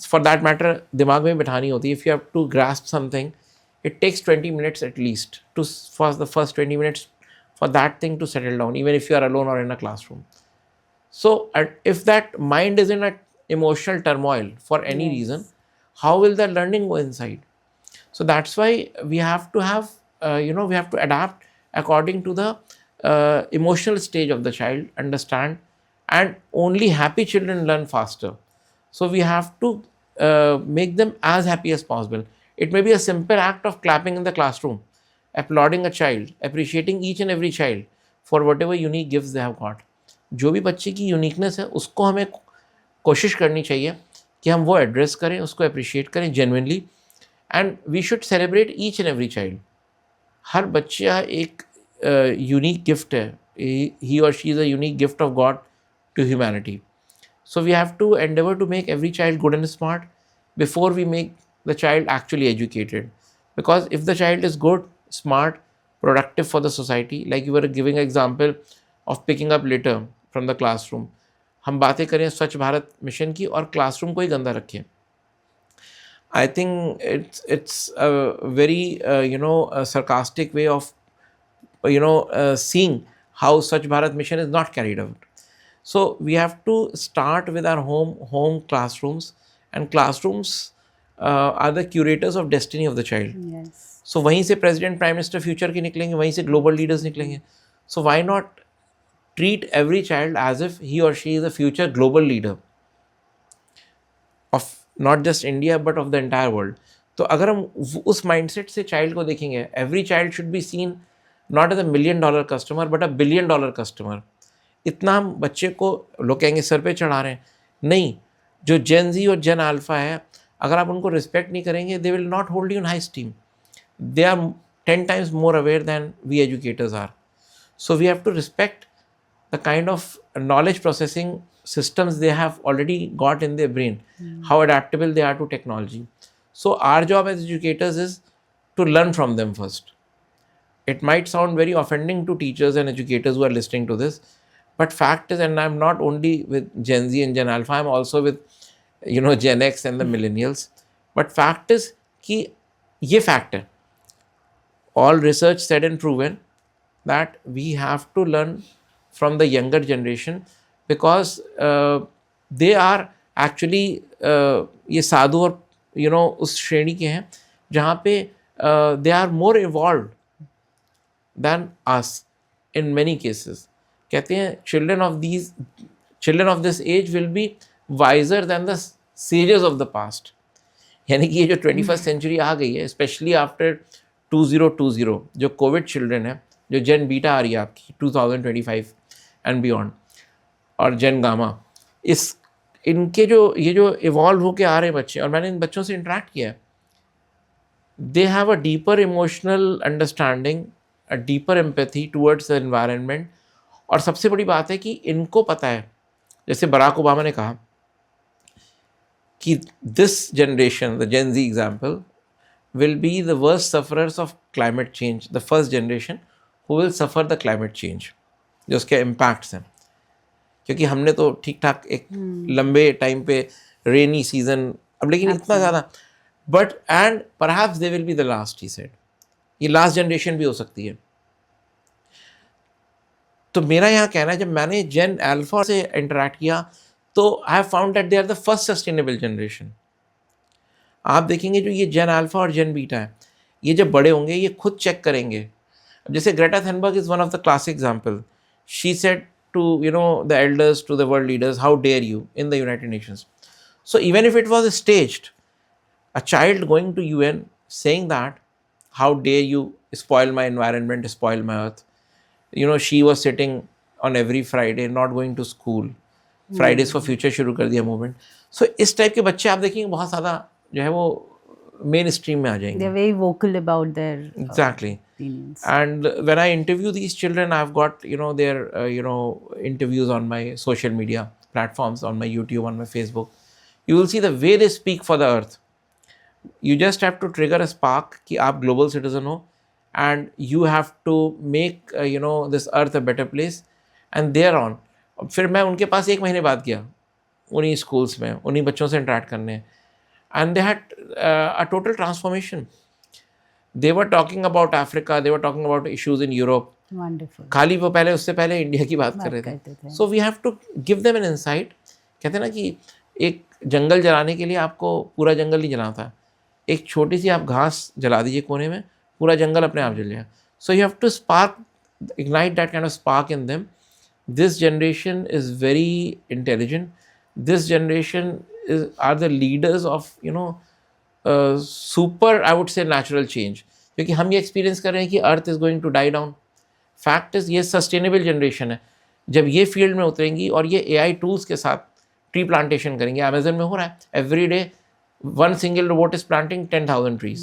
for that matter दिमाग में बिठानी होती है. If you have to grasp something, it takes 20 minutes at least to for the first 20 minutes for that thing to settle down, even if you are alone or in a classroom. So if that mind is in a emotional turmoil for any reason, how will the learning go inside? So that's why we have to have we have to adapt according to the emotional stage of the child, understand, and only happy children learn faster. So we have to make them as happy as possible. It may be a simple act of clapping in the classroom, applauding a child, appreciating each and every child for whatever unique gifts they have got. जो भी बच्चे की uniqueness है उसको हमें कोशिश करनी चाहिए कि हम वो एड्रेस करें, उसको अप्रिशिएट करें genuinely, and we should celebrate each and every child. हर बच्चा एक यूनिक गिफ्ट है. ही और she is a unique gift of God to humanity. So we have to endeavor to make every child good and smart before we make the child actually educated. Because if the child is good, smart, productive for the society, like you were giving an example of picking up litter from the classroom, हम बातें करें स्वच्छ Bharat mission की और classroom को ही गंदा रखें. I think it's a very a sarcastic way of seeing how Swachh Bharat mission is not carried out. So we have to start with our home classrooms, and classrooms are the curators of destiny of the child. Yes. So वहीं से president, prime minister future के निकलेंगे, वहीं से global leaders निकलेंगे. So why not treat every child as if he or she is a future global leader of not just India but of the entire world. तो अगर हम उस mindset से child को देखेंगे, every child should be seen not as a $1 million customer but a $1 billion customer. इतना हम बच्चे को लोग कहेंगे सर पे चढ़ा रहे हैं. नहीं, जो जेन जी और जेन अल्फा है, अगर आप उनको रिस्पेक्ट नहीं करेंगे, they will not hold you in high esteem. They are 10 times more aware than we educators are. So we have to respect the kind of knowledge processing systems they have already got in their brain, how adaptable they are to technology. So our job as educators is to learn from them first. It might sound very offending to teachers and educators who are listening to this, But fact is, and I'm not only with Gen Z and Gen Alpha, I'm also with Gen X and the millennials. But fact is कि ये fact है, all research said and proven, that we have to learn from the younger generation, because they are actually ये साधु और उस श्रेणी के हैं जहाँ पे they are more evolved than us in many cases. कहते हैं children of this age will be wiser than the sages of the past. यानी कि ये जो 21st सेंचुरी आ गई है, स्पेशली आफ्टर 2020, जो कोविड चिल्ड्रन है, जो जेन बीटा आ रही है आपकी 2025 एंड बियॉन्ड, और जेन गामा, इनके ये जो इवॉल्व होके आ रहे हैं बच्चे, और मैंने इन बच्चों से इंटरेक्ट किया है, दे have a deeper emotional understanding, a deeper empathy towards the environment. और सबसे बड़ी बात है कि इनको पता है, जैसे बराक ओबामा ने कहा कि this generation, the Gen Z example, will be the worst sufferers of climate change, the first generation who will suffer the climate change, जो उसके impacts हैं. क्योंकि हमने तो ठीक ठाक एक लंबे टाइम पे रेनी सीजन, अब लेकिन इतना ज़्यादा, but and perhaps they will be the last, he said. ये लास्ट जनरेशन भी हो सकती है. तो मेरा यहाँ कहना है, जब मैंने जेन अल्फा से इंटरेक्ट किया, तो I have found that they are the first sustainable generation. आप देखेंगे जो ये जेन अल्फा और जेन बीटा है, ये जब बड़े होंगे ये खुद चेक करेंगे. अब जैसे Greta Thunberg is one of the classic example. She said to the elders, to the world leaders, how dare you, in the United Nations. So even if it was staged, a child going to UN saying that, how dare you spoil my environment, spoil my earth. She was sitting on every Friday, not going to school. Fridays for future शुरू कर दिया movement. सो इस type के बच्चे आप देखेंगे बहुत ज़्यादा जो है वो मेन स्ट्रीम में आ जाएंगे. They're very vocal about their exactly opinions. And when I interview these children, I've got their interviews on my social media platforms, on my YouTube, on my Facebook. You will see the way they speak for the earth. You just have to trigger a spark कि आप global citizen हो, and you have to make this earth a better place, and thereon. फिर मैं उनके पास 1 महीने बाद गया, उन्हीं स्कूल्स में उन्हीं बच्चों से इंटरेक्ट करने, and they had a total transformation. They were talking about Africa, they were talking about issues in Europe. Wonderful. खाली वो उससे पहले इंडिया की बात कर रहे थे. So we have to give them an insight. कहते हैं ना कि एक जंगल जलाने के लिए आपको पूरा जंगल नहीं जलाना था, एक छोटी सी आप घास जला दीजिए कोने में, पूरा जंगल अपने आप जल जाएगा. So you have to spark, ignite that kind of spark in them. This generation is very intelligent. This generation are the leaders of super, I would say, natural change. क्योंकि हम ये एक्सपीरियंस कर रहे हैं कि earth is going to die down. Fact is ये sustainable generation है. जब ये फील्ड में उतरेंगी और ये AI टूल्स के साथ ट्री प्लांटेशन करेंगे, अमेजन में हो रहा है, every day one single robot is planting 10,000 trees.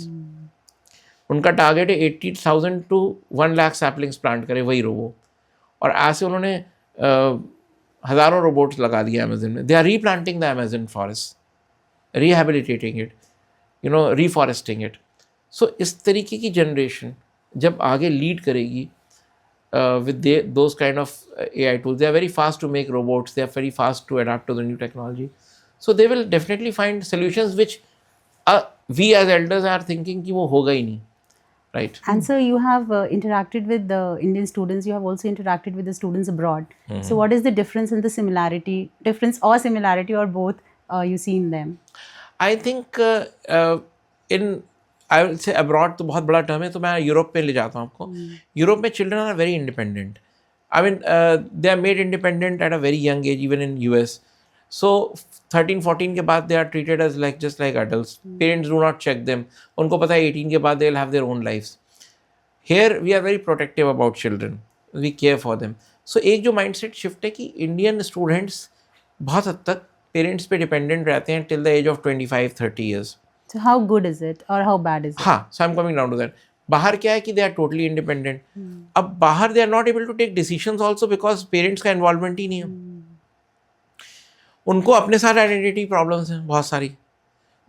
उनका टारगेट है 80,000 to 1 lakh saplings प्लांट करे वही रोबो. और ऐसे उन्होंने हज़ारों रोबोट्स लगा दिए अमेजन में. They are replanting the Amazon forest, rehabilitating it, reforesting it. So इस तरीके की जनरेशन जब आगे लीड करेगी with those kind of AI tools, they are very fast to make robots, they are very fast to adapt to the new technology. So they will definitely find solutions which we as elders are thinking कि वो होगा ही नहीं, right? And so you have interacted with the Indian students. You have also interacted with the students abroad. So what is the difference in the difference or similarity, or both you see in them? I think in, I will say abroad तो बहुत बड़ा term है, तो मैं Europe पे ले जाता हूँ आपको. यूरोप में children are very independent. I mean they are made independent at a very young age, even in US. So 13-14 के बाद they are treated as just like adults. Parents do not check them. उनको पता है 18 के बाद they will have their own lives. Here we are very protective about children. We care for them. So एक जो mindset shift है कि Indian students बहुत हद तक parents पे dependent रहते हैं till the age of 25-30 years. So how good is it or how bad is it? हाँ, so I'm coming down to that. बाहर क्या है कि they are totally independent. अब बाहर they are not able to take decisions also because parents का involvement ही नहीं है. उनको अपने साथ आइडेंटिटी प्रॉब्लम्स हैं बहुत सारी,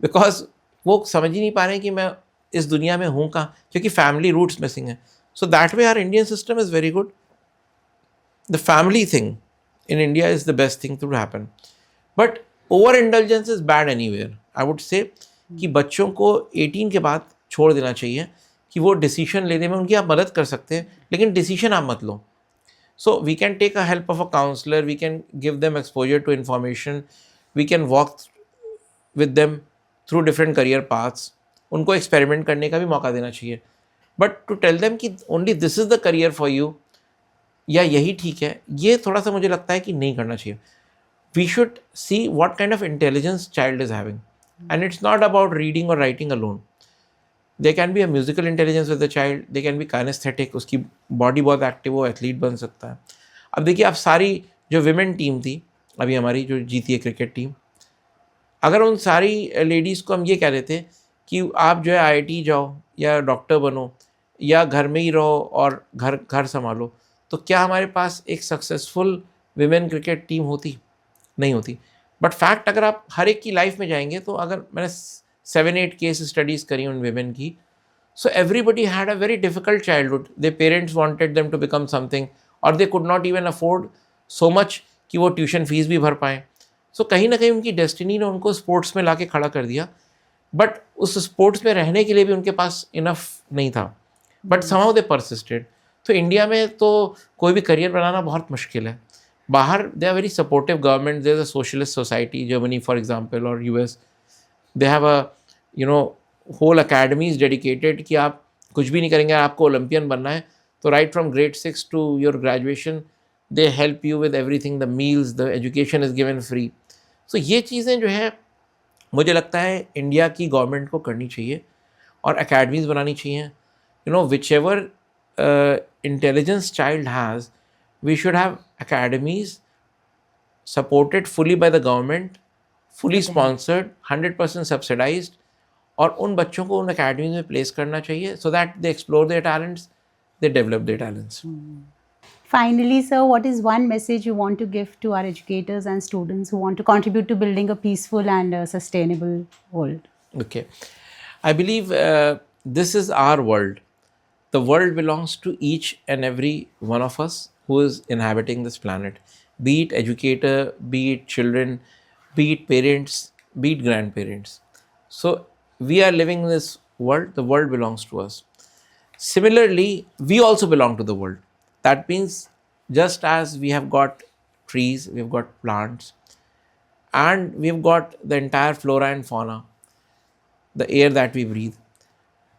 बिकॉज वो समझ ही नहीं पा रहे हैं कि मैं इस दुनिया में हूँ कहाँ, क्योंकि फैमिली रूट्स मिसिंग है. So that way our Indian system is very good. The family thing in India is the best thing to happen. But over indulgence is bad anywhere. I would say कि बच्चों को 18 के बाद छोड़ देना चाहिए कि वो डिसीजन लेने में उनकी आप मदद कर सकते हैं, लेकिन डिसीजन आप मत लो. So we can take a help of a counsellor, we can give them exposure to information, we can walk with them through different career paths. उनको एक्सपेरिमेंट करने का भी मौका देना चाहिए. बट टू टेल देम कि only this is the career for you या यही ठीक है, ये थोड़ा सा मुझे लगता है कि नहीं करना चाहिए. We should see what kind of intelligence child is having, and it's not about reading or writing alone. There can be a musical intelligence with the child, they can be kinesthetic, उसकी body बहुत active हो, athlete बन सकता है. अब देखिए, आप सारी जो विमेन टीम थी अभी हमारी जो जीती है क्रिकेट टीम, अगर उन सारी लेडीज़ को हम ये कह देते कि आप जो है IIT जाओ या डॉक्टर बनो या घर में ही रहो और घर घर संभालो, तो क्या हमारे पास एक सक्सेसफुल विमेन क्रिकेट टीम होती? नहीं होती. बट फैक्ट अगर आप हर एक की लाइफ में जाएंगे, तो अगर मैंने 7-8 केस स्टडीज़ करी उन विमेन की, so everybody had a very difficult childhood. They parents wanted them to become something और they could not even afford so much कि वो ट्यूशन फीस भी भर पाएँ. सो कहीं ना कहीं उनकी डेस्टिनी ने उनको स्पोर्ट्स में ला के खड़ा कर दिया, बट उस स्पोर्ट्स में रहने के लिए भी उनके पास इनफ नहीं था. But somehow they persisted. तो इंडिया में तो कोई भी करियर बनाना बहुत मुश्किल है. बाहर they are very supportive government. There is a socialist society, Germany for example, और US, they have a whole academies dedicated कि आप कुछ भी नहीं करेंगे, आपको ओलंपियन बनना है तो right from grade 6 to your graduation they help you with everything, the meals, the education is given free. So ये चीज़ें जो है मुझे लगता है इंडिया की गवर्नमेंट को करनी चाहिए और अकेडमीज़ बनानी चाहिए. Which ever intelligence child has, we should have academies supported fully by the government, fully sponsored, 100% subsidized, और उन बच्चों को उन academies में place करना चाहिए so that they explore their talents, they develop their talents. Finally, sir, what is one message you want to give to our educators and students who want to contribute to building a peaceful and sustainable world? Okay. I believe this is our world. The world belongs to each and every one of us who is inhabiting this planet, be it educator, be it children, be it parents, be it grandparents. So we are living in this world, the world belongs to us. Similarly, we also belong to the world. That means just as we have got trees, we've got plants, and we've got the entire flora and fauna, the air that we breathe.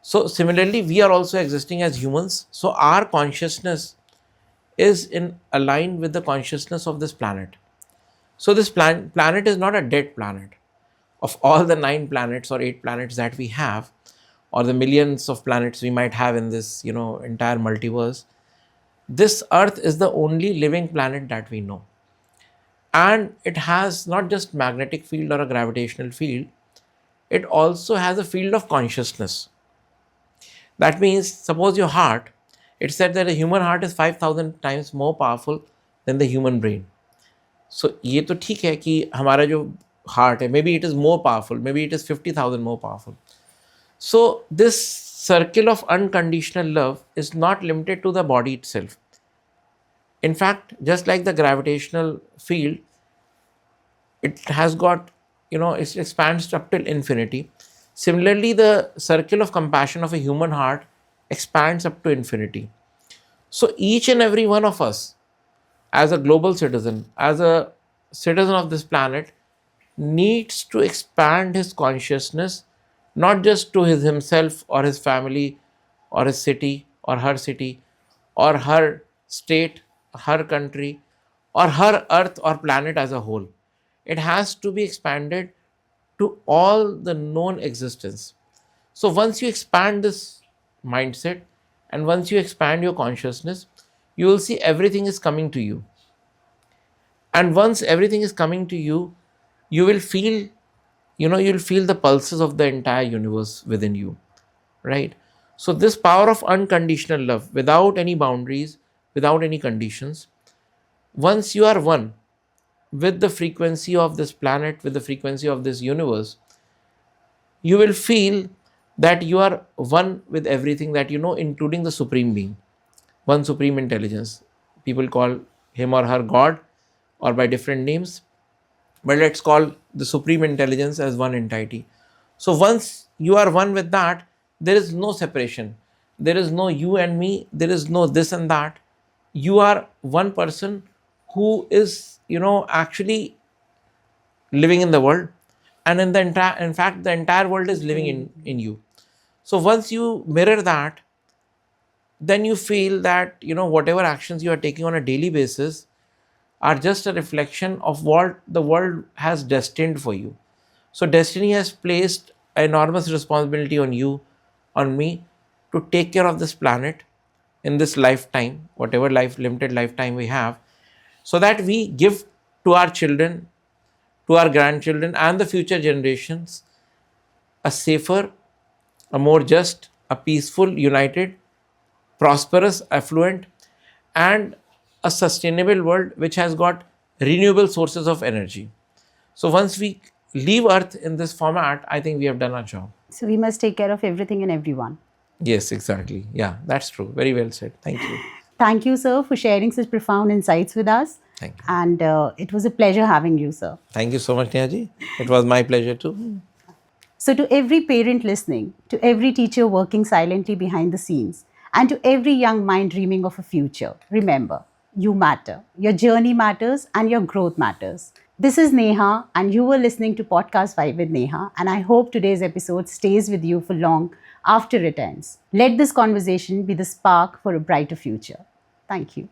So similarly, we are also existing as humans. So our consciousness is in aligned with the consciousness of this planet. So this planet is not a dead planet. Of all the 9 planets or 8 planets that we have, or the millions of planets we might have in this entire multiverse, this Earth is the only living planet that we know. And it has not just magnetic field or a gravitational field, it also has a field of consciousness. That means, suppose your heart, it's said that the human heart is 5,000 times more powerful than the human brain. So ये तो ठीक है कि हमारा जो heart है, maybe it is more powerful, maybe it is 50,000 more powerful. So this circle of unconditional love is not limited to the body itself. In fact, just like the gravitational field, it has got, it expands up till infinity. Similarly, the circle of compassion of a human heart expands up to infinity. So each and every one of us, as a global citizen, as a citizen of this planet, needs to expand his consciousness, not just to himself or his family or his city or her city or her state, her country, or her earth or planet as a whole. It has to be expanded to all the known existence. So once you expand this mindset and once you expand your consciousness, you will see everything is coming to you. And once everything is coming to you, you will feel, you'll feel the pulses of the entire universe within you, right? So this power of unconditional love, without any boundaries, without any conditions, once you are one with the frequency of this planet, with the frequency of this universe, you will feel that you are one with everything that you know, including the Supreme Being, one Supreme Intelligence. People call him or her God or by different names, but let's call the supreme intelligence as one entity. So once you are one with that, there is no separation. There is no you and me. There is no this and that. You are one person who is, actually living in the world, and in fact, the entire world is living in you. So once you mirror that, then you feel that, whatever actions you are taking on a daily basis are just a reflection of what the world has destined for you. So destiny has placed enormous responsibility on you, on me, to take care of this planet in this lifetime, whatever limited lifetime we have, so that we give to our children, to our grandchildren, and the future generations a safer, a more just, a peaceful, united, prosperous, affluent, and a sustainable world which has got renewable sources of energy. So once we leave Earth in this format, I think we have done our job. So we must take care of everything and everyone. Yes, exactly. Yeah, that's true. Very well said. Thank you. Thank you, sir, for sharing such profound insights with us. Thank you. And it was a pleasure having you, sir. Thank you so much, Neha ji. It was my pleasure too. So, to every parent listening, to every teacher working silently behind the scenes, and to every young mind dreaming of a future, remember, you matter. Your journey matters and your growth matters. This is Neha, and you were listening to Podcast Vibe with Neha. And I hope today's episode stays with you for long after it ends. Let this conversation be the spark for a brighter future. Thank you.